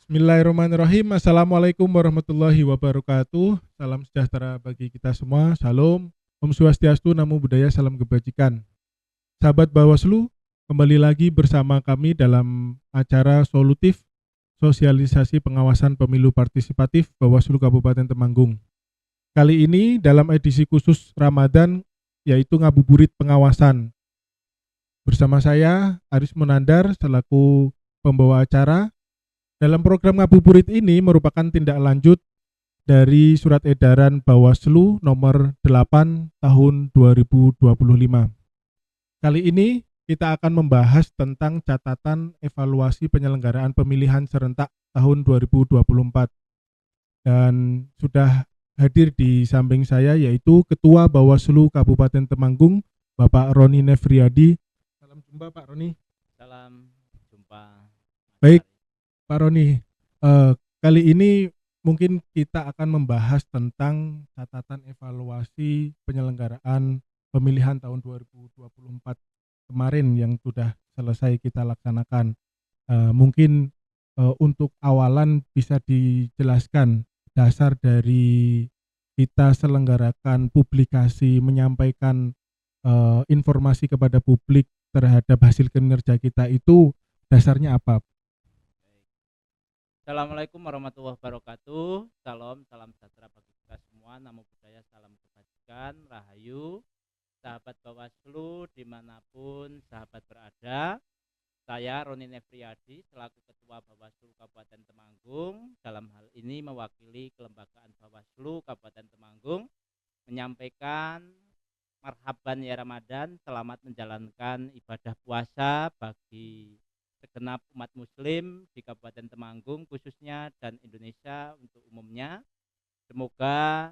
Bismillahirrahmanirrahim. Assalamualaikum warahmatullahi wabarakatuh. Salam sejahtera bagi kita semua. Salam. Om Swastiastu, Namo Buddhaya, salam kebajikan. Sahabat Bawaslu, kembali lagi bersama kami dalam acara solutif sosialisasi pengawasan pemilu partisipatif Bawaslu Kabupaten Temanggung. Kali ini dalam edisi khusus Ramadan, yaitu ngabuburit pengawasan. Bersama saya, Aris Munandar, selaku pembawa acara. Dalam program ngabuburit ini merupakan tindak lanjut dari Surat Edaran Bawaslu nomor 8 tahun 2025. Kali ini kita akan membahas tentang catatan evaluasi penyelenggaraan pemilihan serentak tahun 2024. Dan sudah hadir di samping saya yaitu Ketua Bawaslu Kabupaten Temanggung, Bapak Roni Nefriadi. Salam jumpa Pak Roni. Salam jumpa. Baik, Pak Roni, kali ini mungkin kita akan membahas tentang catatan evaluasi penyelenggaraan pemilihan tahun 2024 kemarin yang sudah selesai kita laksanakan. Mungkin untuk awalan bisa dijelaskan dasar dari kita selenggarakan publikasi, menyampaikan informasi kepada publik terhadap hasil kinerja kita itu dasarnya apa? Assalamualaikum warahmatullahi wabarakatuh. Salam sejahtera bagi kita semua. Namo Buddhaya, salam kebajikan, rahayu. Sahabat Bawaslu dimanapun sahabat berada, saya Roni Nefriadi selaku Ketua Bawaslu Kabupaten Temanggung dalam hal ini mewakili Kelembagaan Bawaslu Kabupaten Temanggung menyampaikan marhaban ya Ramadan, selamat menjalankan ibadah puasa bagi segenap umat muslim di Kabupaten Temanggung khususnya dan Indonesia untuk umumnya. Semoga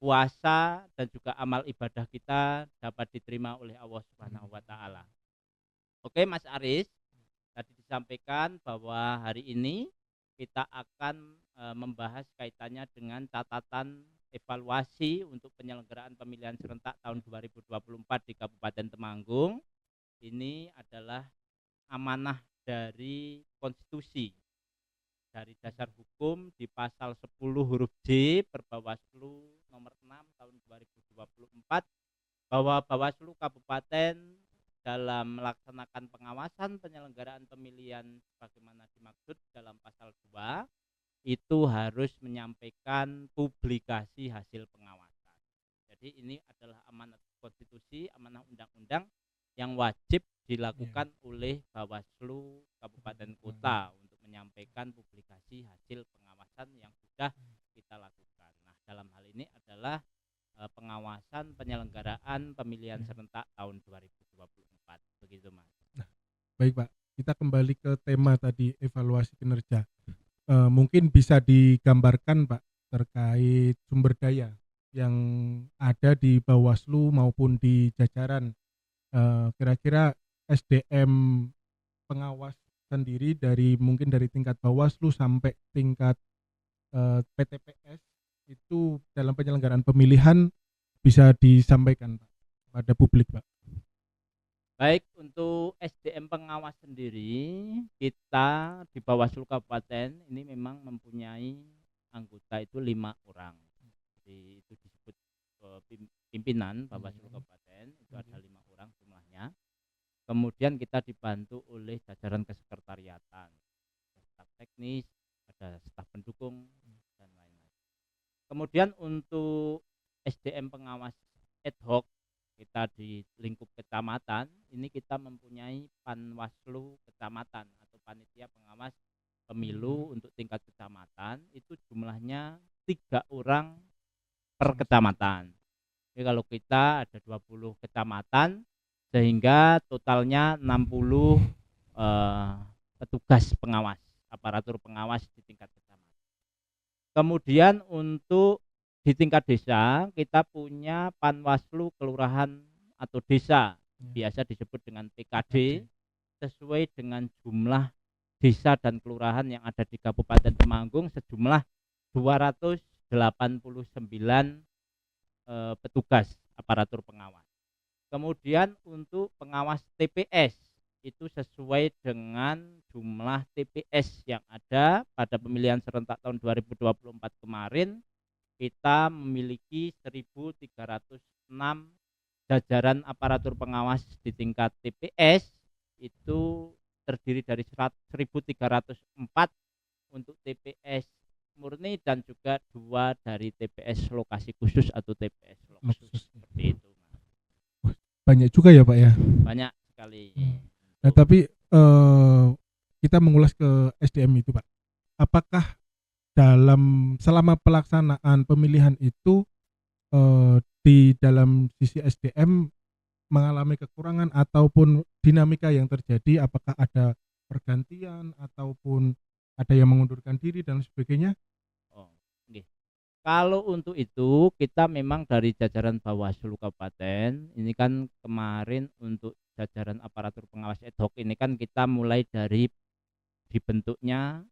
puasa dan juga amal ibadah kita dapat diterima oleh Allah Subhanahu wa taala. Oke, Mas Aris, tadi disampaikan bahwa hari ini kita akan membahas kaitannya dengan catatan evaluasi untuk penyelenggaraan pemilihan serentak tahun 2024 di Kabupaten Temanggung. Ini adalah amanah dari konstitusi, dari dasar hukum di pasal 10 huruf J Perbawaslu nomor 6 tahun 2024 bahwa Bawaslu Kabupaten dalam melaksanakan pengawasan penyelenggaraan pemilihan sebagaimana dimaksud dalam pasal 2 itu harus menyampaikan publikasi hasil pengawasan. Jadi ini adalah amanah konstitusi, amanah undang-undang yang wajib dilakukan oleh Bawaslu Kabupaten Kota untuk menyampaikan publikasi hasil pengawasan yang sudah kita lakukan. Nah, dalam hal ini adalah pengawasan penyelenggaraan pemilihan serentak tahun 2024. Begitu, Mas. Nah, baik Pak, kita kembali ke tema tadi, evaluasi kinerja. Mungkin bisa digambarkan Pak terkait sumber daya yang ada di Bawaslu maupun di jajaran, kira-kira SDM pengawas sendiri mungkin dari tingkat Bawaslu sampai tingkat PTPS itu dalam penyelenggaraan pemilihan bisa disampaikan Pak pada publik Pak. Baik, untuk SDM pengawas sendiri kita di Bawaslu Kabupaten ini memang mempunyai anggota itu 5 orang. Jadi itu disebut pimpinan Bawaslu Kabupaten itu ada 5 orang jumlahnya. Kemudian kita dibantu oleh jajaran kesekretariatan, staf teknis, ada staf pendukung dan lain-lain. Kemudian untuk SDM pengawas ad hoc kita di lingkup kecamatan ini kita mempunyai Panwaslu kecamatan atau panitia pengawas pemilu untuk tingkat kecamatan itu jumlahnya 3 orang per kecamatan. Jadi kalau kita ada 20 kecamatan sehingga totalnya 60 petugas pengawas, aparatur pengawas di tingkat kecamatan. Kemudian untuk di tingkat desa kita punya Panwaslu kelurahan atau desa, biasa disebut dengan PKD, sesuai dengan jumlah desa dan kelurahan yang ada di Kabupaten Temanggung sejumlah 289 petugas aparatur pengawas. Kemudian untuk pengawas TPS itu sesuai dengan jumlah TPS yang ada pada pemilihan serentak tahun 2024 kemarin. Kita memiliki 1.306 jajaran aparatur pengawas di tingkat TPS, itu terdiri dari 1.304 untuk TPS murni dan juga 2 dari TPS lokasi khusus atau TPS loksus, seperti itu. Banyak juga ya Pak ya. Banyak sekali. Nah, tapi kita mengulas ke SDM itu Pak. Apakah selama pelaksanaan pemilihan itu di dalam sisi SDM mengalami kekurangan ataupun dinamika yang terjadi, apakah ada pergantian ataupun ada yang mengundurkan diri dan sebagainya? Oh, okay. Kalau untuk itu kita memang dari jajaran Bawaslu Kabupaten ini kan kemarin untuk jajaran aparatur pengawas ad hoc ini kan kita mulai dari dibentuknya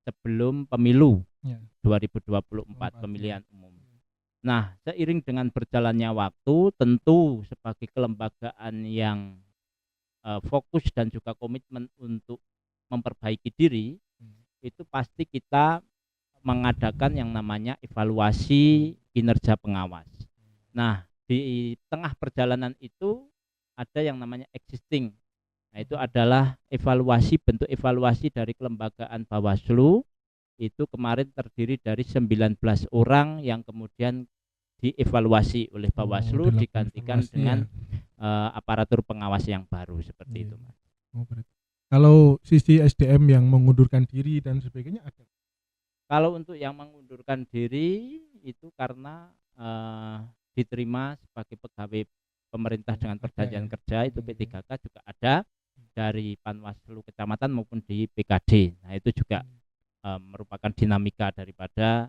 sebelum pemilu ya. 2024 pemilihan umum. Nah, seiring dengan berjalannya waktu, tentu sebagai kelembagaan yang fokus dan juga komitmen untuk memperbaiki diri, itu pasti kita mengadakan yang namanya evaluasi kinerja pengawas. Nah, di tengah perjalanan itu ada yang namanya existing. Nah, itu adalah bentuk evaluasi dari kelembagaan Bawaslu. Itu kemarin terdiri dari 19 orang yang kemudian dievaluasi oleh Bawaslu, digantikan dengan aparatur pengawas yang baru, seperti itu, Mas. Kalau sisi SDM yang mengundurkan diri dan sebagainya ada? Kalau untuk yang mengundurkan diri itu karena diterima sebagai pegawai pemerintah dengan perjanjian kerja, itu P3K juga ada dari Panwaslu kecamatan maupun di PKD. Nah, itu juga merupakan dinamika daripada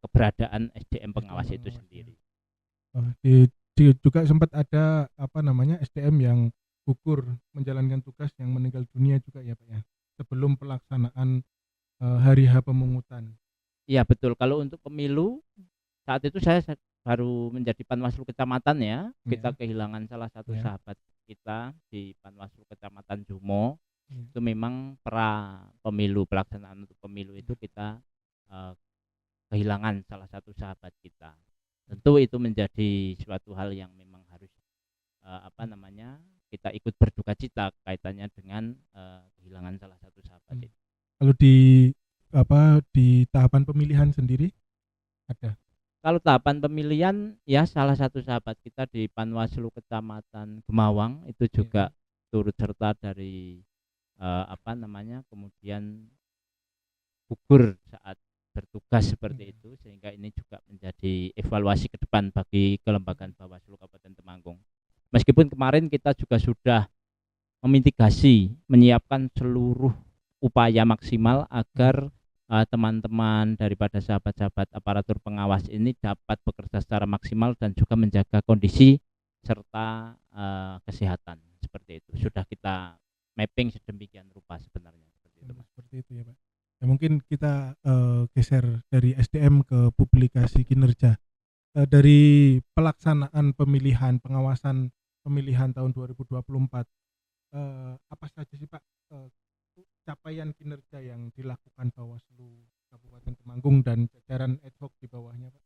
keberadaan SDM pengawas itu sendiri. Juga sempat ada SDM yang gugur menjalankan tugas yang meninggal dunia juga ya Pak ya, sebelum pelaksanaan hari H pemungutan. Iya betul. Kalau untuk pemilu saat itu saya baru menjadi Panwaslu kecamatan ya. Kita kehilangan salah satu sahabat kita di Panwaslu kecamatan Jumo. Itu memang pelaksanaan untuk pemilu itu kita kehilangan salah satu sahabat kita. Tentu itu menjadi suatu hal yang memang harus kita ikut berduka cita kaitannya dengan kehilangan salah satu sahabat itu. Kalau di tahapan pemilihan sendiri ada? Kalau tahapan pemilihan ya salah satu sahabat kita di Panwaslu Kecamatan Gemawang itu juga turut serta dari kemudian gugur saat bertugas seperti itu, sehingga ini juga menjadi evaluasi ke depan bagi kelembagaan Bawaslu Kabupaten Temanggung. Meskipun kemarin kita juga sudah memitigasi, menyiapkan seluruh upaya maksimal agar teman-teman daripada sahabat-sahabat aparatur pengawas ini dapat bekerja secara maksimal dan juga menjaga kondisi serta kesehatan, seperti itu. Sudah kita mapping sedemikian rupa sebenarnya, seperti itu, Mas. Seperti itu ya Pak. Ya, mungkin kita geser dari SDM ke publikasi kinerja. Dari pelaksanaan pemilihan, pengawasan pemilihan tahun 2024, apa saja sih Pak capaian kinerja yang dilakukan Bawaslu Kabupaten Temanggung dan jajaran ad hoc di bawahnya Pak?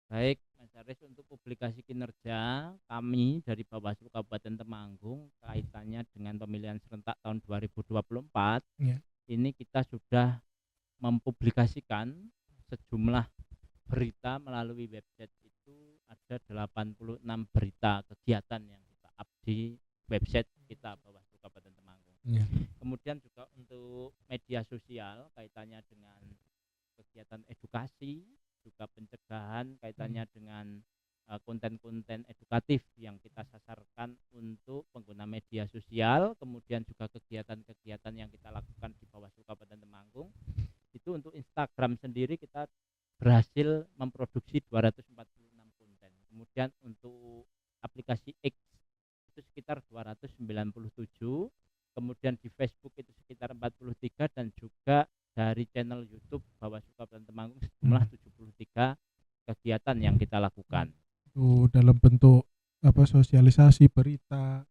Baik, Mas Aris, untuk publikasi kinerja kami dari Bawaslu Kabupaten Temanggung kaitannya dengan pemilihan serentak tahun 2024, ini kita sudah mempublikasikan sejumlah berita melalui website. Itu ada 86 berita kegiatan yang kita up di website kita Bawaslu Kabupaten Temanggung. Kemudian juga untuk media sosial kaitannya dengan kegiatan edukasi, juga pencegahan kaitannya dengan konten-konten edukatif yang kita sasarkan untuk pengguna media sosial. Kemudian juga kegiatan-kegiatan yang kita lakukan di Bawaslu Kabupaten Temanggung. Itu untuk Instagram sendiri kita berhasil memproduksi 246 konten. Kemudian untuk aplikasi X itu sekitar 297. Kemudian di Facebook itu sekitar 43, dan juga dari channel YouTube Bawaslu Kabupaten Temanggung sejumlah 73 kegiatan yang kita lakukan. Itu dalam bentuk sosialisasi, berita,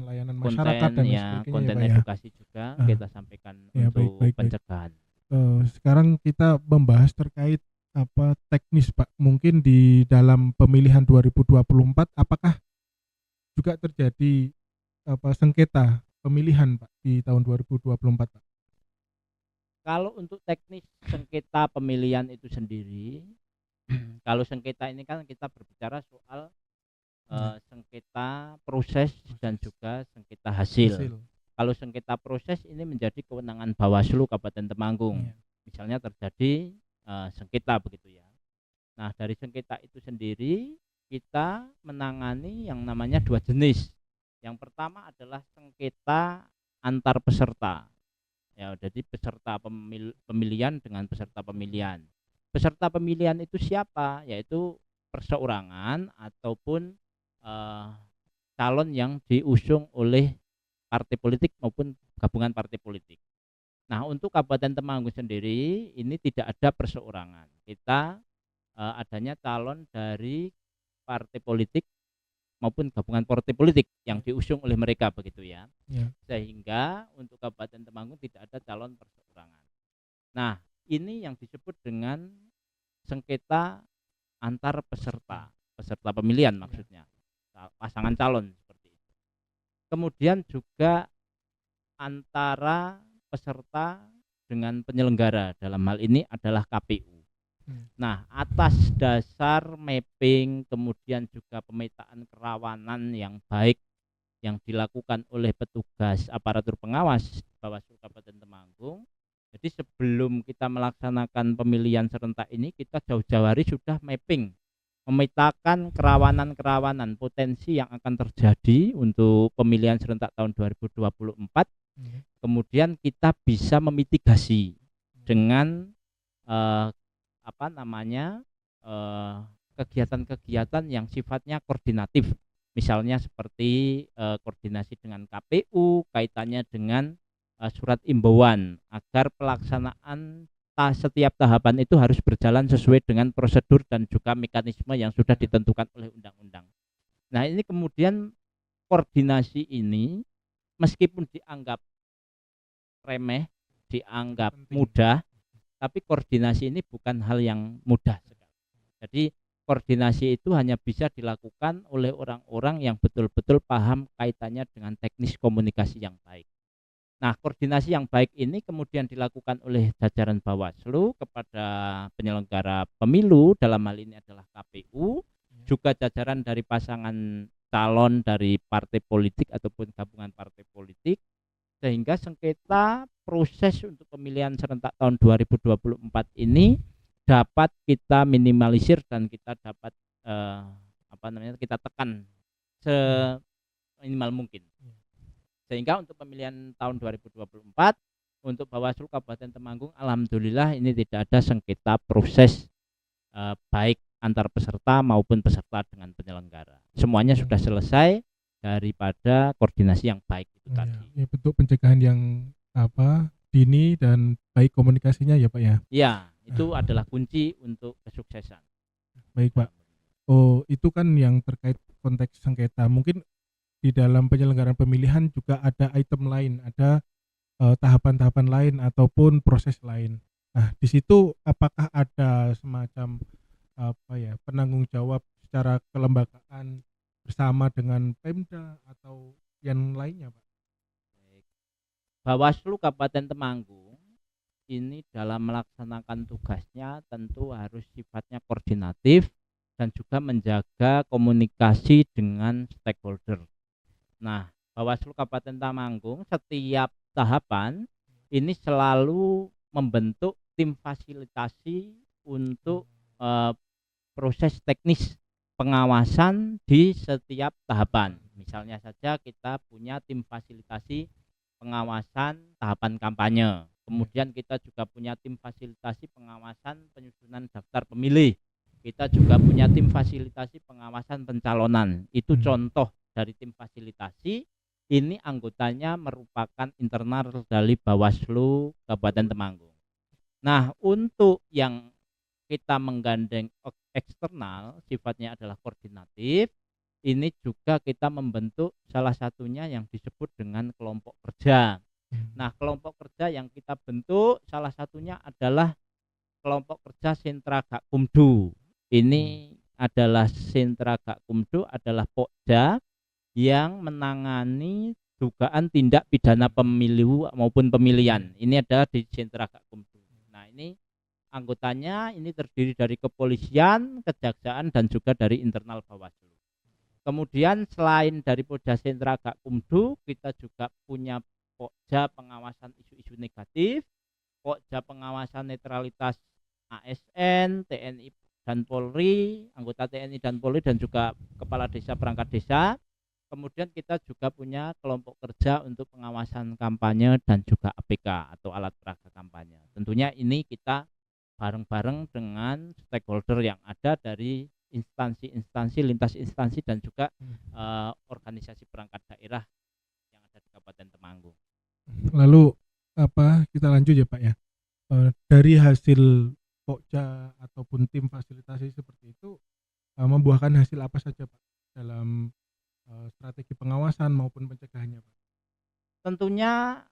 layanan masyarakat dan lain sebagainya ya konten Pak ya. edukasi juga kita sampaikan Ya, untuk baik. pencegahan. Sekarang kita membahas terkait teknis Pak. Mungkin di dalam pemilihan 2024 apakah juga terjadi sengketa pemilihan Pak di tahun 2024 Pak? Kalau untuk teknis sengketa pemilihan itu sendiri, kalau sengketa ini kan kita berbicara soal sengketa proses dan juga sengketa hasil. Kalau sengketa proses ini menjadi kewenangan Bawaslu Kabupaten Temanggung. Misalnya terjadi sengketa begitu ya. Nah, dari sengketa itu sendiri kita menangani yang namanya dua jenis. Yang pertama adalah sengketa antar peserta. Ya, jadi peserta pemilihan dengan peserta pemilihan. Peserta pemilihan itu siapa? Yaitu perseorangan ataupun calon yang diusung oleh partai politik maupun gabungan partai politik. Nah, untuk Kabupaten Temanggung sendiri ini tidak ada perseorangan. Kita adanya calon dari partai politik maupun gabungan partai politik yang diusung oleh mereka begitu ya. Sehingga untuk Kabupaten Temanggung tidak ada calon perseorangan. Nah, ini yang disebut dengan sengketa antar peserta pemilihan maksudnya. Pasangan calon seperti itu. Kemudian juga antara peserta dengan penyelenggara, dalam hal ini adalah KPU. Nah, atas dasar mapping kemudian juga pemetaan kerawanan yang baik yang dilakukan oleh petugas aparatur pengawas Bawaslu Kabupaten Temanggung. Jadi sebelum kita melaksanakan pemilihan serentak ini, kita jauh-jauh hari sudah mapping, memetakan kerawanan-kerawanan potensi yang akan terjadi untuk pemilihan serentak tahun 2024. Kemudian kita bisa memitigasi dengan kegiatan-kegiatan yang sifatnya koordinatif, misalnya seperti koordinasi dengan KPU kaitannya dengan surat imbauan agar pelaksanaan setiap tahapan itu harus berjalan sesuai dengan prosedur dan juga mekanisme yang sudah ditentukan oleh undang-undang. Nah, ini kemudian koordinasi ini meskipun dianggap remeh, dianggap mudah, tapi koordinasi ini bukan hal yang mudah sekali. Jadi koordinasi itu hanya bisa dilakukan oleh orang-orang yang betul-betul paham kaitannya dengan teknis komunikasi yang baik. Nah, koordinasi yang baik ini kemudian dilakukan oleh jajaran Bawaslu kepada penyelenggara pemilu, dalam hal ini adalah KPU, juga jajaran dari pasangan calon dari partai politik ataupun gabungan partai politik, sehingga sengketa proses untuk pemilihan serentak tahun 2024 ini dapat kita minimalisir dan kita dapat kita tekan seminimal mungkin. Sehingga untuk pemilihan tahun 2024 untuk Bawaslu Kabupaten Temanggung, alhamdulillah ini tidak ada sengketa proses baik antar peserta maupun peserta dengan penyelenggara. Semuanya sudah selesai daripada koordinasi yang baik itu tadi. Ya, bentuk pencegahan yang dini dan baik komunikasinya ya Pak ya. Ya, itu adalah kunci untuk kesuksesan. Baik Pak. Itu kan yang terkait konteks sengketa. Mungkin di dalam penyelenggaraan pemilihan juga ada item lain, ada tahapan-tahapan lain ataupun proses lain. Nah, di situ apakah ada semacam penanggung jawab secara kelembagaan bersama dengan Pemda atau yang lainnya, Pak? Bawaslu Kabupaten Temanggung ini dalam melaksanakan tugasnya tentu harus sifatnya koordinatif dan juga menjaga komunikasi dengan stakeholder. Nah, Bawaslu Kabupaten Temanggung setiap tahapan ini selalu membentuk tim fasilitasi untuk proses teknis pengawasan di setiap tahapan. Misalnya saja kita punya tim fasilitasi pengawasan tahapan kampanye. Kemudian kita juga punya tim fasilitasi pengawasan penyusunan daftar pemilih. Kita juga punya tim fasilitasi pengawasan pencalonan. Itu contoh dari tim fasilitasi. Ini anggotanya merupakan internal dari Bawaslu Kabupaten Temanggung. Nah, untuk yang kita menggandeng eksternal sifatnya adalah koordinatif, ini juga kita membentuk salah satunya yang disebut dengan kelompok kerja. Nah, kelompok kerja yang kita bentuk salah satunya adalah kelompok kerja Sentra Gakumdu. Ini adalah Sentra Gakumdu adalah Pokja yang menangani dugaan tindak pidana pemilu maupun pemilihan. Ini adalah di Sentra Gakumdu. Nah, ini anggotanya ini terdiri dari kepolisian, kejaksaan, dan juga dari internal Bawaslu. Kemudian selain dari Polda Sentra Gakumdu, kita juga punya Pokja pengawasan isu-isu negatif, Pokja pengawasan netralitas ASN, TNI dan Polri, anggota TNI dan Polri, dan juga kepala desa perangkat desa. Kemudian kita juga punya kelompok kerja untuk pengawasan kampanye dan juga APK atau alat peraga kampanye. Tentunya ini kita bareng-bareng dengan stakeholder yang ada dari instansi-instansi, lintas instansi, dan juga organisasi perangkat daerah yang ada di Kabupaten Temanggung. Lalu kita lanjut ya Pak ya. Dari hasil Pokja ataupun tim fasilitasi seperti itu membuahkan hasil apa saja Pak dalam strategi pengawasan maupun pencegahannya Pak? Tentunya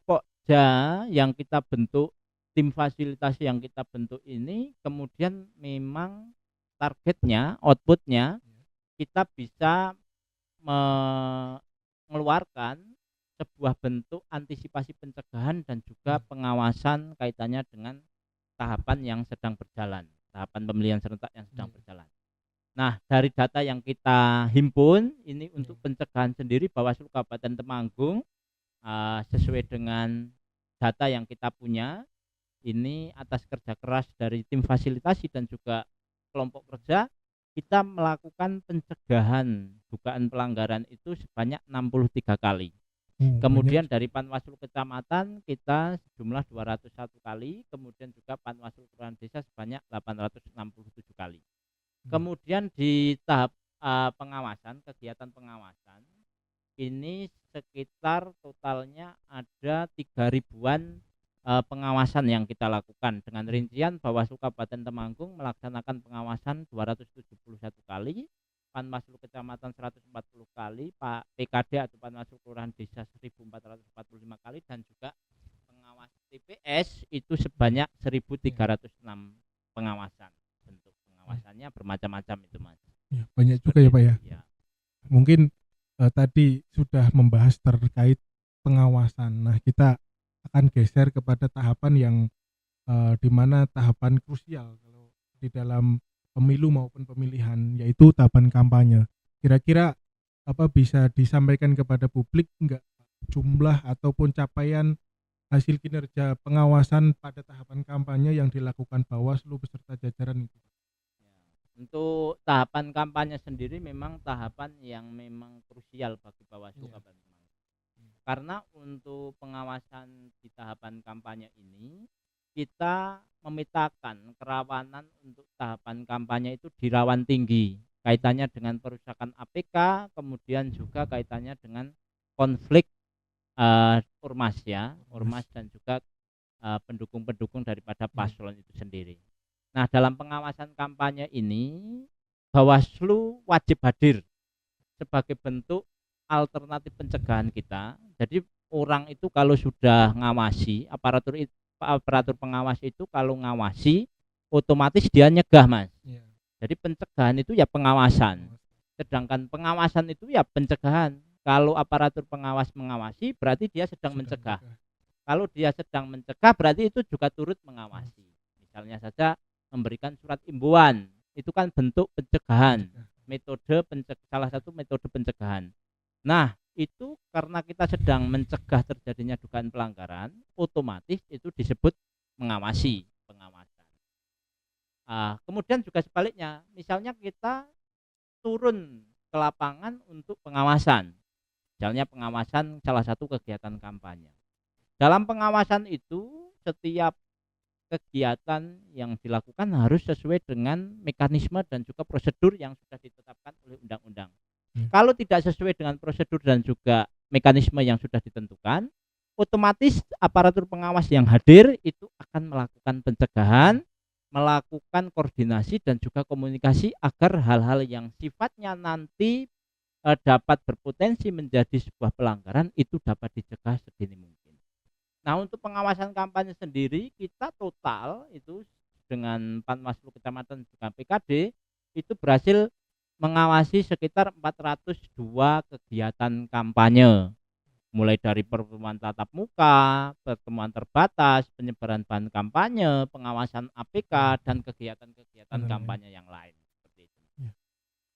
Pokja yang kita bentuk, tim fasilitasi yang kita bentuk ini kemudian memang targetnya, outputnya kita bisa mengeluarkan sebuah bentuk antisipasi pencegahan dan juga pengawasan kaitannya dengan tahapan yang sedang berjalan, tahapan pemilihan serentak yang sedang berjalan. Nah, dari data yang kita himpun ini untuk pencegahan sendiri Bawaslu Kabupaten Temanggung sesuai dengan data yang kita punya ini atas kerja keras dari tim fasilitasi dan juga kelompok kerja, kita melakukan pencegahan dugaan pelanggaran itu sebanyak 63 kali. Kemudian dari Panwaslu Kecamatan kita sejumlah 201 kali, kemudian juga Panwaslu Kelurahan Desa sebanyak 867 kali. Kemudian di tahap pengawasan, kegiatan pengawasan ini sekitar totalnya ada 3.000-an pengawasan yang kita lakukan dengan rincian Bawaslu Kabupaten Temanggung melaksanakan pengawasan 271 kali, Panwaslu Kecamatan 140 kali, Pak PKD atau Panwaslu Kelurahan Desa 1445 kali, dan juga pengawas TPS itu sebanyak 1306 pengawasan. Bentuk pengawasannya bermacam-macam itu Mas. Ya, banyak juga ya Pak ya. Mungkin tadi sudah membahas terkait pengawasan. Nah, kita akan geser kepada tahapan yang di mana tahapan krusial kalau di dalam pemilu maupun pemilihan, yaitu tahapan kampanye. Kira-kira bisa disampaikan kepada publik enggak jumlah ataupun capaian hasil kinerja pengawasan pada tahapan kampanye yang dilakukan Bawaslu beserta jajaran itu? Untuk tahapan kampanye sendiri memang tahapan yang memang krusial bagi Bawaslu Kabupaten Temanggung. Karena untuk pengawasan di tahapan kampanye ini kita memetakan kerawanan untuk tahapan kampanye itu di rawan tinggi, kaitannya dengan perusakan APK, kemudian juga kaitannya dengan konflik ormas ya, ormas dan juga pendukung-pendukung daripada paslon itu sendiri. Nah, dalam pengawasan kampanye ini Bawaslu wajib hadir sebagai bentuk alternatif pencegahan kita. Jadi orang itu kalau sudah ngawasi, aparatur pengawas itu kalau ngawasi otomatis dia nyegah Mas. Jadi pencegahan itu ya pengawasan, sedangkan pengawasan itu ya pencegahan. Kalau aparatur pengawas mengawasi berarti dia sedang mencegah. Kalau dia sedang mencegah berarti itu juga turut mengawasi. Misalnya saja memberikan surat imbauan, itu kan bentuk pencegahan, salah satu metode pencegahan. Nah, itu karena kita sedang mencegah terjadinya dugaan pelanggaran, otomatis itu disebut mengawasi, pengawasan. Kemudian juga sebaliknya, misalnya kita turun ke lapangan untuk pengawasan, misalnya pengawasan salah satu kegiatan kampanye. Dalam pengawasan itu setiap kegiatan yang dilakukan harus sesuai dengan mekanisme dan juga prosedur yang sudah ditetapkan oleh undang-undang. Kalau tidak sesuai dengan prosedur dan juga mekanisme yang sudah ditentukan, otomatis aparatur pengawas yang hadir itu akan melakukan pencegahan, melakukan koordinasi dan juga komunikasi agar hal-hal yang sifatnya nanti dapat berpotensi menjadi sebuah pelanggaran itu dapat dicegah sedini mungkin. Nah, untuk pengawasan kampanye sendiri kita total itu dengan Panwaslu Kecamatan juga PKD itu berhasil mengawasi sekitar 402 kegiatan kampanye, mulai dari pertemuan tatap muka, pertemuan terbatas, penyebaran bahan kampanye, pengawasan APK, dan kegiatan-kegiatan kampanye yang lain. Seperti itu. Ya.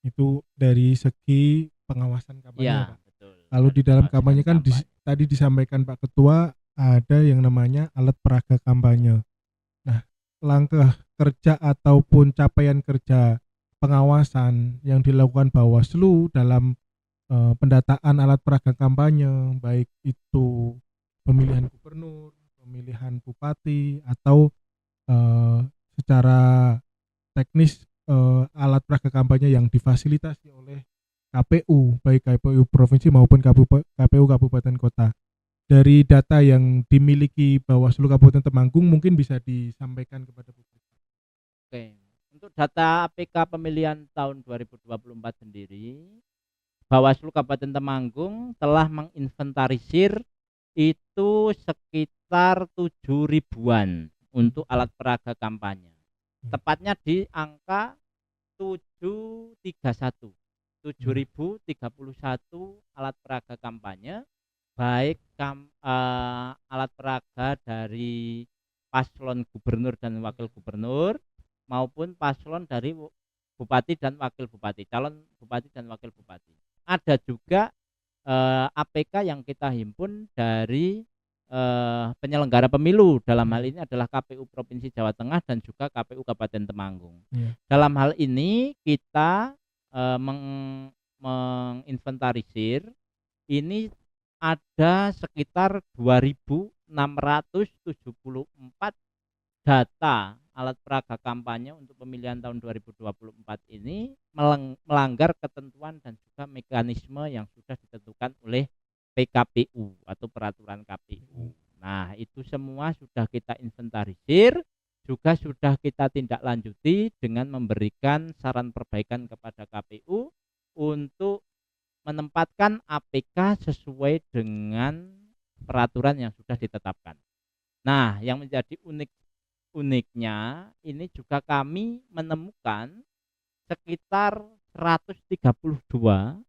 Itu dari segi pengawasan kampanye, Ya, Pak. betul. Lalu Dari di dalam pengawasan kampanye kan kampanye. tadi disampaikan Pak Ketua ada yang namanya alat peraga kampanye. Nah, langkah kerja ataupun capaian kerja pengawasan yang dilakukan Bawaslu dalam pendataan alat peraga kampanye, baik itu pemilihan gubernur, pemilihan bupati, atau eh, secara teknis alat peraga kampanye yang difasilitasi oleh KPU, baik KPU provinsi maupun KPU kabupaten kota. Dari data yang dimiliki Bawaslu Kabupaten Temanggung mungkin bisa disampaikan kepada publik. Oke. Untuk data APK pemilihan tahun 2024 sendiri, Bawaslu Kabupaten Temanggung telah menginventarisir itu sekitar 7 ribuan untuk alat peraga kampanye. Tepatnya di angka 731. 7.031 alat peraga kampanye, baik alat peraga dari paslon gubernur dan wakil gubernur maupun paslon dari bupati dan wakil bupati, calon bupati dan wakil bupati. Ada juga APK yang kita himpun dari penyelenggara pemilu, dalam hal ini adalah KPU Provinsi Jawa Tengah dan juga KPU Kabupaten Temanggung. Dalam hal ini kita menginventarisir ini ada sekitar 2.674 data alat peraga kampanye untuk pemilihan tahun 2024 ini melanggar ketentuan dan juga mekanisme yang sudah ditentukan oleh PKPU atau peraturan KPU. Nah, itu semua sudah kita inventarisir, juga sudah kita tindak lanjuti dengan memberikan saran perbaikan kepada KPU untuk menempatkan APK sesuai dengan peraturan yang sudah ditetapkan. Nah, yang menjadi uniknya ini juga kami menemukan sekitar 132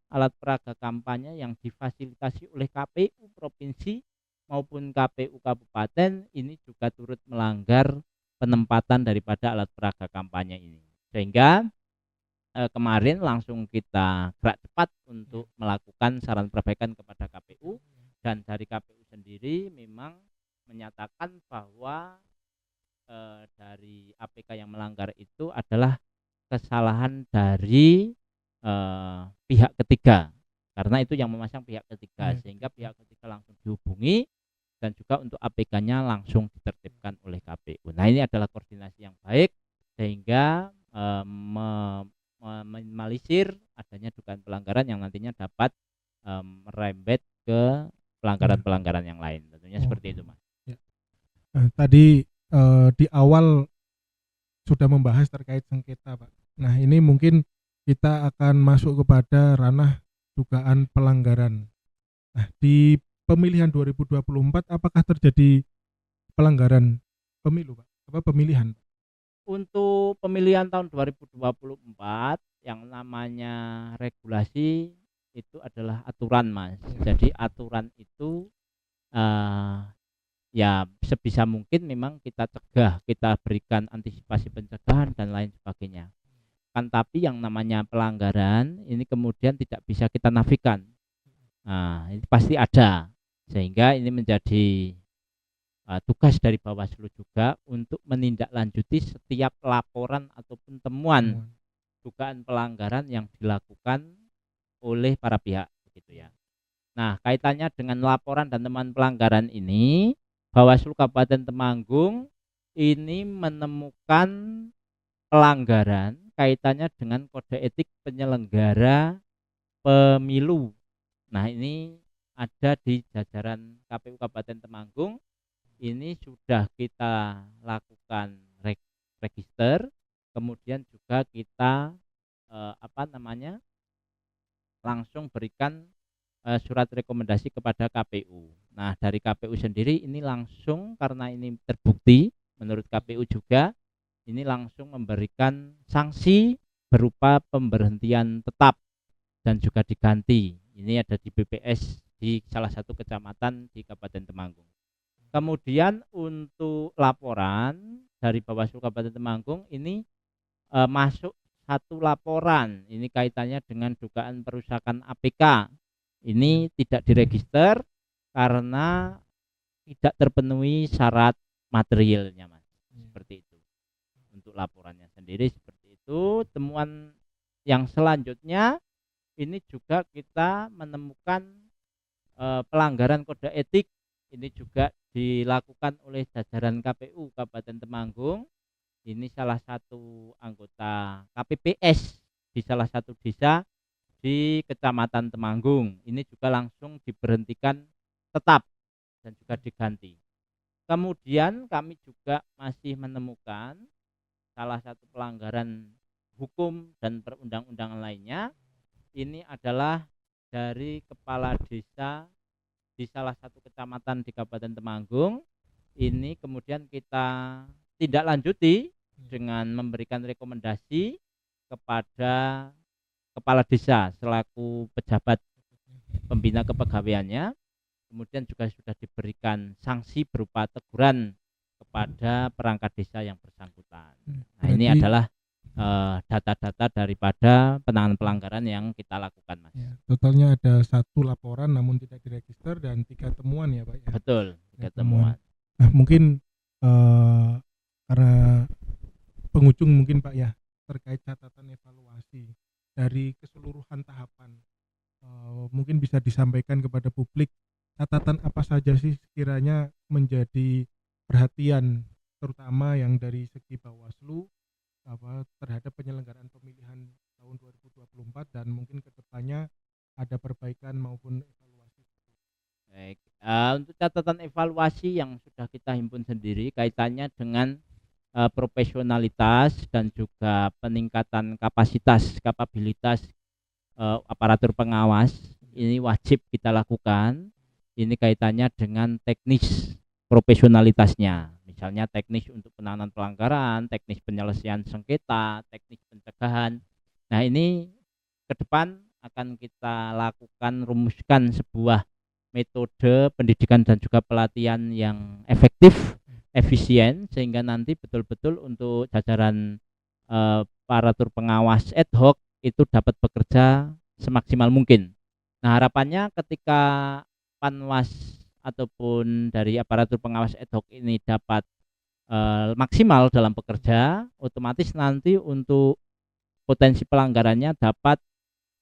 alat peraga kampanye yang difasilitasi oleh KPU provinsi maupun KPU kabupaten ini juga turut melanggar penempatan daripada alat peraga kampanye ini. Sehingga kemarin langsung kita gerak cepat untuk melakukan saran perbaikan kepada KPU, dan dari KPU sendiri memang menyatakan bahwa dari APK yang melanggar itu adalah kesalahan dari pihak ketiga, karena itu yang memasang pihak ketiga, sehingga pihak ketiga langsung dihubungi dan juga untuk APK-nya langsung ditertibkan oleh KPU. Nah, ini adalah koordinasi yang baik sehingga meminimalisir adanya dugaan pelanggaran yang nantinya dapat merembet ke pelanggaran-pelanggaran yang lain. Tentunya seperti itu, Mas. Tadi di awal sudah membahas terkait sengketa, Pak. Nah, ini mungkin kita akan masuk kepada ranah dugaan pelanggaran. Nah, di pemilihan 2024 apakah terjadi pelanggaran pemilu, Pak? Apa pemilihan? Untuk pemilihan tahun 2024 yang namanya regulasi itu adalah aturan, Mas. Jadi aturan itu ya sebisa mungkin memang kita cegah, kita berikan antisipasi pencegahan dan lain sebagainya. Kan tapi yang namanya pelanggaran ini kemudian tidak bisa kita nafikan. Nah, ini pasti ada. Sehingga ini menjadi tugas dari Bawaslu juga untuk menindaklanjuti setiap laporan ataupun temuan dugaan pelanggaran yang dilakukan oleh para pihak, begitu ya. Nah, kaitannya dengan laporan dan temuan pelanggaran ini, Bawaslu Kabupaten Temanggung ini menemukan pelanggaran kaitannya dengan kode etik penyelenggara pemilu. Nah, ini ada di jajaran KPU Kabupaten Temanggung. Ini sudah kita lakukan register, kemudian juga kita langsung berikan surat rekomendasi kepada KPU. Nah, dari KPU sendiri ini langsung, karena ini terbukti menurut KPU juga, ini langsung memberikan sanksi berupa pemberhentian tetap dan juga diganti. Ini ada di BPS di salah satu kecamatan di Kabupaten Temanggung. Kemudian untuk laporan dari Bawaslu Kabupaten Temanggung ini masuk satu laporan, ini kaitannya dengan dugaan perusakan APK. Ini tidak diregister karena tidak terpenuhi syarat materialnya, Mas. Seperti itu. Untuk laporannya sendiri seperti itu. Temuan yang selanjutnya ini juga kita menemukan pelanggaran kode etik, ini juga dilakukan oleh jajaran KPU Kabupaten Temanggung. Ini salah satu anggota KPPS di salah satu desa di Kecamatan Temanggung. Ini juga langsung diberhentikan tetap dan juga diganti. Kemudian kami juga masih menemukan salah satu pelanggaran hukum dan perundang-undangan lainnya. Ini adalah dari kepala desa di salah satu kecamatan di Kabupaten Temanggung. Ini kemudian kita tidak lanjuti dengan memberikan rekomendasi kepada kepala desa selaku pejabat pembina kepegawaiannya. Kemudian juga sudah diberikan sanksi berupa teguran kepada perangkat desa yang bersangkutan. Nah, ini adalah data-data daripada penanganan pelanggaran yang kita lakukan, Mas. Ya, totalnya ada 1 laporan namun tidak diregister dan 3 temuan ya, Pak ya. Betul, 3 temuan. Nah, mungkin karena penghujung mungkin Pak ya, terkait catatan evaluasi dari keseluruhan tahapan, mungkin bisa disampaikan kepada publik catatan apa saja sih sekiranya menjadi perhatian, terutama yang dari segi Bawaslu terhadap penyelenggaraan pemilihan tahun 2024 dan mungkin kedepannya ada perbaikan maupun evaluasi. Baik, untuk catatan evaluasi yang sudah kita himpun sendiri kaitannya dengan profesionalitas dan juga peningkatan kapabilitas aparatur pengawas, ini wajib kita lakukan. Ini kaitannya dengan teknis profesionalitasnya, misalnya teknis untuk penanganan pelanggaran, teknis penyelesaian sengketa, teknis pencegahan. Nah, ini ke depan akan kita lakukan, rumuskan sebuah metode pendidikan dan juga pelatihan yang efektif, efisien, sehingga nanti betul-betul untuk jajaran aparatur pengawas ad hoc itu dapat bekerja semaksimal mungkin. Nah, harapannya ketika Panwas ataupun dari aparatur pengawas ad hoc ini dapat maksimal dalam bekerja, otomatis nanti untuk potensi pelanggarannya dapat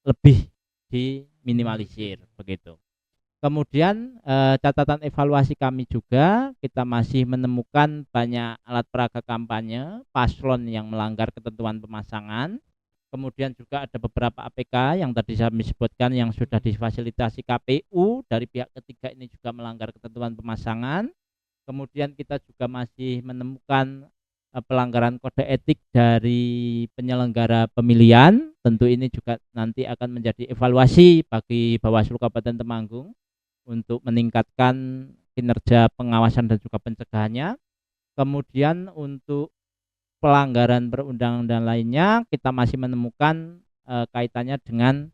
lebih diminimalisir begitu. Kemudian catatan evaluasi kami juga, kita masih menemukan banyak alat peraga kampanye paslon yang melanggar ketentuan pemasangan. Kemudian juga ada beberapa APK yang tadi saya sebutkan yang sudah difasilitasi KPU, dari pihak ketiga ini juga melanggar ketentuan pemasangan. Kemudian kita juga masih menemukan pelanggaran kode etik dari penyelenggara pemilihan. Tentu ini juga nanti akan menjadi evaluasi bagi Bawaslu Kabupaten Temanggung untuk meningkatkan kinerja pengawasan dan juga pencegahannya. Kemudian untuk pelanggaran perundang-undangan lainnya kita masih menemukan kaitannya dengan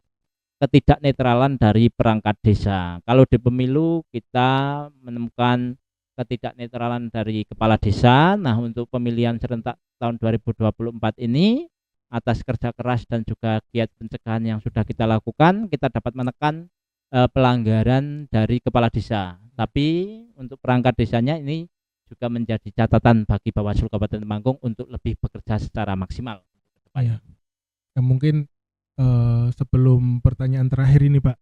ketidaknetralan dari perangkat desa. Kalau di pemilu kita menemukan ketidaknetralan dari kepala desa. Nah, untuk pemilihan serentak tahun 2024 ini atas kerja keras dan juga giat pencegahan yang sudah kita lakukan, kita dapat menekan pelanggaran dari kepala desa. Tapi untuk perangkat desanya ini juga menjadi catatan bagi Bawaslu Kabupaten Temanggung untuk lebih bekerja secara maksimal. Ya. Ya, mungkin sebelum pertanyaan terakhir ini Pak,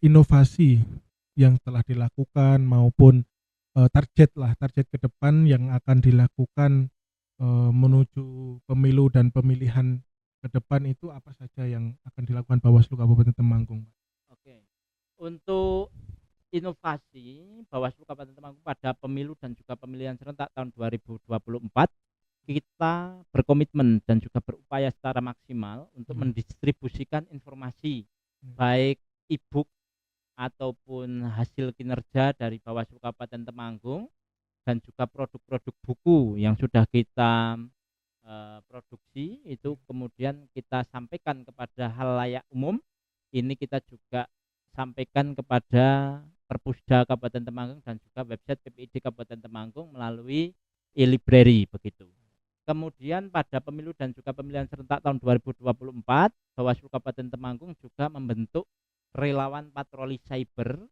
inovasi yang telah dilakukan maupun target ke depan yang akan dilakukan menuju pemilu dan pemilihan ke depan itu apa saja yang akan dilakukan Bawaslu Kabupaten Temanggung, Pak? Oke. Untuk inovasi Bawaslu Kabupaten Temanggung pada pemilu dan juga pemilihan serentak tahun 2024, kita berkomitmen dan juga berupaya secara maksimal untuk mendistribusikan informasi baik e-book ataupun hasil kinerja dari Bawaslu Kabupaten Temanggung, dan juga produk-produk buku yang sudah kita produksi itu kemudian kita sampaikan kepada halayak umum. Ini kita juga sampaikan kepada Perpusda Kabupaten Temanggung dan juga website PPID Kabupaten Temanggung melalui e-library begitu. Kemudian pada pemilu dan juga pemilihan serentak tahun 2024, Bawaslu Kabupaten Temanggung juga membentuk relawan patroli cyber.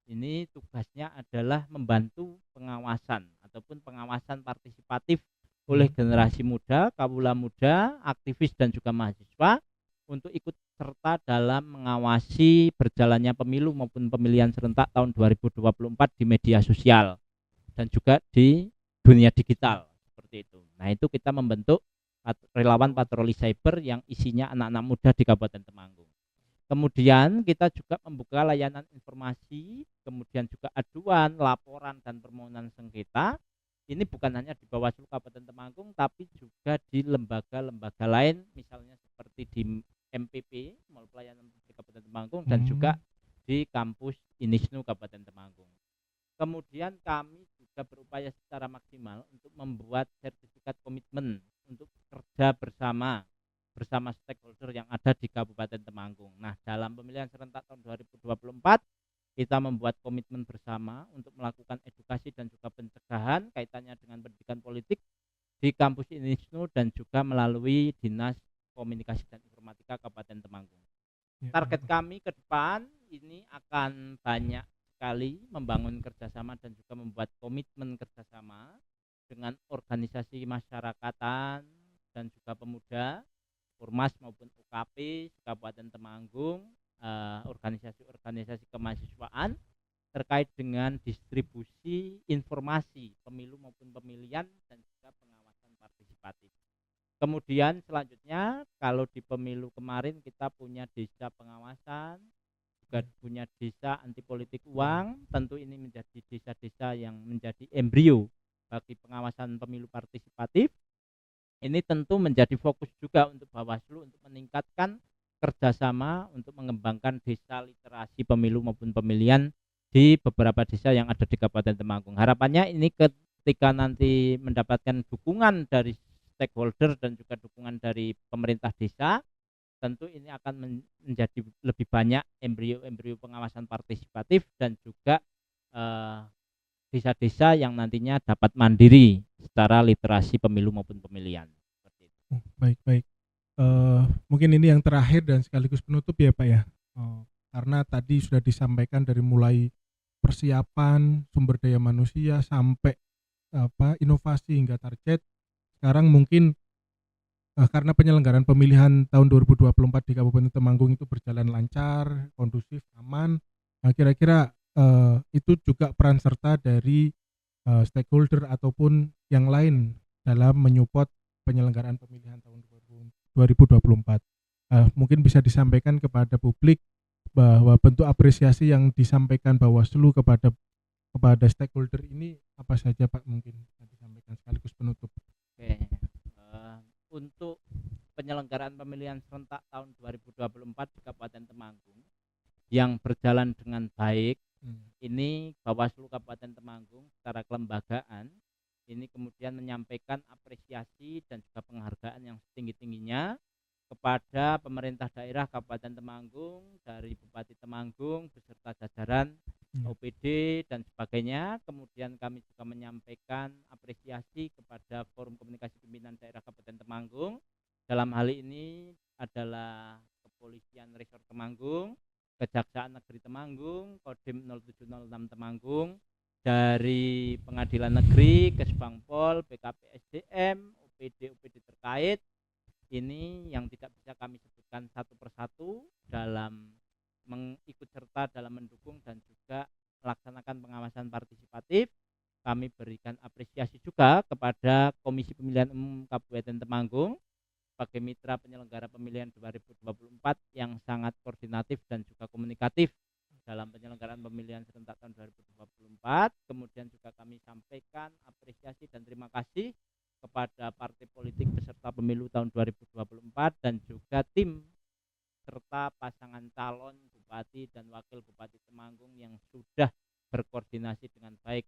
Ini tugasnya adalah membantu pengawasan ataupun pengawasan partisipatif oleh generasi muda, kawula muda, aktivis dan juga mahasiswa untuk ikut serta dalam mengawasi berjalannya pemilu maupun pemilihan serentak tahun 2024 di media sosial dan juga di dunia digital seperti itu. Nah, itu kita membentuk relawan patroli cyber yang isinya anak-anak muda di Kabupaten Temanggung. Kemudian kita juga membuka layanan informasi, kemudian juga aduan, laporan, dan permohonan sengketa. Ini bukan hanya di Bawaslu Kabupaten Temanggung, tapi juga di lembaga-lembaga lain, misalnya seperti di MPP, Mall Pelayanan Publik Kabupaten Temanggung, dan juga di kampus Inisnu Kabupaten Temanggung. Kemudian kami juga berupaya secara maksimal untuk membuat sertifikat komitmen untuk kerja bersama stakeholder yang ada di Kabupaten Temanggung. Nah, dalam pemilihan serentak tahun 2024, kita membuat komitmen bersama untuk melakukan edukasi dan juga pencegahan kaitannya dengan pendidikan politik di kampus Inisnu dan juga melalui Dinas Komunikasi dan Informatika Kabupaten Temanggung. Target kami ke depan ini akan banyak sekali membangun kerjasama dan juga membuat komitmen kerjasama dengan organisasi masyarakatan dan juga pemuda, Ormas maupun UKP Kabupaten Temanggung, organisasi-organisasi kemahasiswaan terkait dengan distribusi informasi pemilu maupun pemilihan dan juga pengawasan partisipatif. Kemudian selanjutnya kalau di pemilu kemarin kita punya desa pengawasan, juga punya desa anti politik uang, tentu ini menjadi desa-desa yang menjadi embrio bagi pengawasan pemilu partisipatif. Ini tentu menjadi fokus juga untuk Bawaslu untuk meningkatkan kerjasama untuk mengembangkan desa literasi pemilu maupun pemilihan di beberapa desa yang ada di Kabupaten Temanggung. Harapannya ini ketika nanti mendapatkan dukungan dari stakeholder dan juga dukungan dari pemerintah desa, tentu ini akan menjadi lebih banyak embrio-embrio pengawasan partisipatif dan juga desa-desa yang nantinya dapat mandiri secara literasi pemilu maupun pemilihan. Seperti itu. Baik. Mungkin ini yang terakhir dan sekaligus penutup ya Pak ya. Karena tadi sudah disampaikan dari mulai persiapan sumber daya manusia sampai inovasi hingga target. Sekarang mungkin karena penyelenggaraan pemilihan tahun 2024 di Kabupaten Temanggung itu berjalan lancar, kondusif, aman. Nah, kira-kira itu juga peran serta dari stakeholder ataupun yang lain dalam menyupport penyelenggaraan pemilihan tahun 2024. Mungkin bisa disampaikan kepada publik bahwa bentuk apresiasi yang disampaikan Bawaslu kepada stakeholder ini apa saja Pak, mungkin disampaikan sekaligus penutup. Oke. Untuk penyelenggaraan pemilihan serentak tahun 2024 di Kabupaten Temanggung yang berjalan dengan baik, ini Bawaslu Kabupaten Temanggung secara kelembagaan ini kemudian menyampaikan apresiasi dan juga penghargaan yang setinggi-tingginya kepada pemerintah daerah Kabupaten Temanggung, dari Bupati Temanggung beserta jajaran OPD dan sebagainya. Kemudian kami juga menyampaikan apresiasi kepada Forum Komunikasi Pimpinan Daerah Kabupaten Temanggung. Dalam hal ini adalah Kepolisian Resort Temanggung, Kejaksaan Negeri Temanggung, Kodim 0706 Temanggung, dari Pengadilan Negeri, Kesbangpol, BKPSDM, OPD terkait. Ini yang tidak bisa kami sebutkan satu persatu dalam mengikut serta dalam mendukung dan juga melaksanakan pengawasan partisipatif. Kami berikan apresiasi juga kepada Komisi Pemilihan Umum Kabupaten Temanggung sebagai mitra penyelenggara pemilihan 2024 yang sangat koordinatif dan juga komunikatif dalam penyelenggaraan pemilihan serentak tahun 2024. Kemudian juga kami sampaikan apresiasi dan terima kasih kepada partai politik peserta pemilu tahun 2024 dan juga tim serta pasangan calon Bupati dan Wakil Bupati Temanggung yang sudah berkoordinasi dengan baik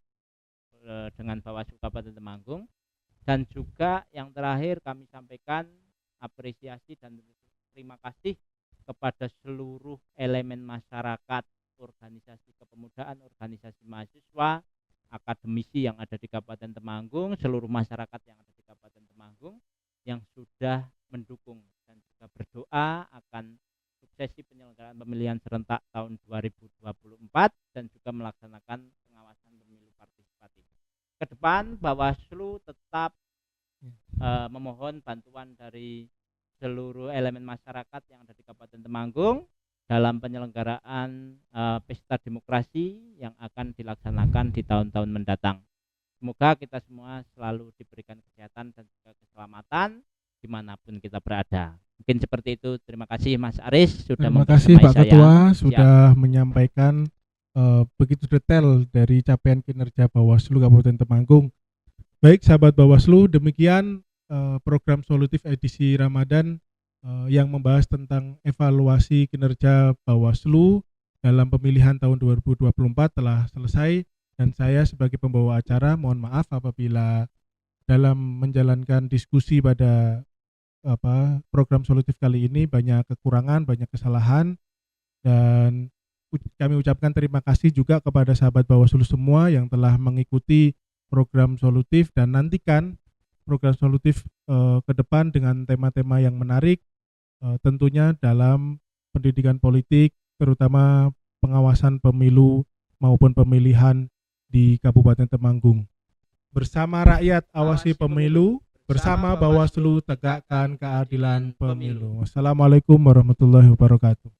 dengan Bawaslu Kabupaten Temanggung. Dan juga yang terakhir kami sampaikan apresiasi dan terima kasih kepada seluruh elemen masyarakat, organisasi kepemudaan, organisasi mahasiswa, akademisi yang ada di Kabupaten Temanggung, seluruh masyarakat yang ada di Kabupaten Temanggung yang sudah mendukung dan juga berdoa akan suksesi penyelenggaraan pemilihan serentak tahun 2024 dan juga melaksanakan pengawasan pemilu partisipatif. Ke depan Bawaslu tetap memohon bantuan dari seluruh elemen masyarakat yang ada di Kabupaten Temanggung dalam penyelenggaraan pesta demokrasi yang akan dilaksanakan di tahun-tahun mendatang. Semoga kita semua selalu diberikan kesehatan dan juga keselamatan dimanapun kita berada. Mungkin seperti itu. Terima kasih Mas Aris sudah Terima kasih Pak saya. Ketua sudah menyampaikan begitu detail dari capaian kinerja Bawaslu Kabupaten Temanggung. Baik sahabat Bawaslu, demikian program solutif edisi Ramadan yang membahas tentang evaluasi kinerja Bawaslu dalam pemilihan tahun 2024 telah selesai, dan saya sebagai pembawa acara mohon maaf apabila dalam menjalankan diskusi pada program solutif kali ini banyak kekurangan, banyak kesalahan, dan kami ucapkan terima kasih juga kepada sahabat Bawaslu semua yang telah mengikuti program solutif, dan nantikan program solutif ke depan dengan tema-tema yang menarik, tentunya dalam pendidikan politik, terutama pengawasan pemilu maupun pemilihan di Kabupaten Temanggung. Bersama rakyat awasi pemilu, bersama Bawaslu tegakkan keadilan pemilu. Wassalamualaikum warahmatullahi wabarakatuh.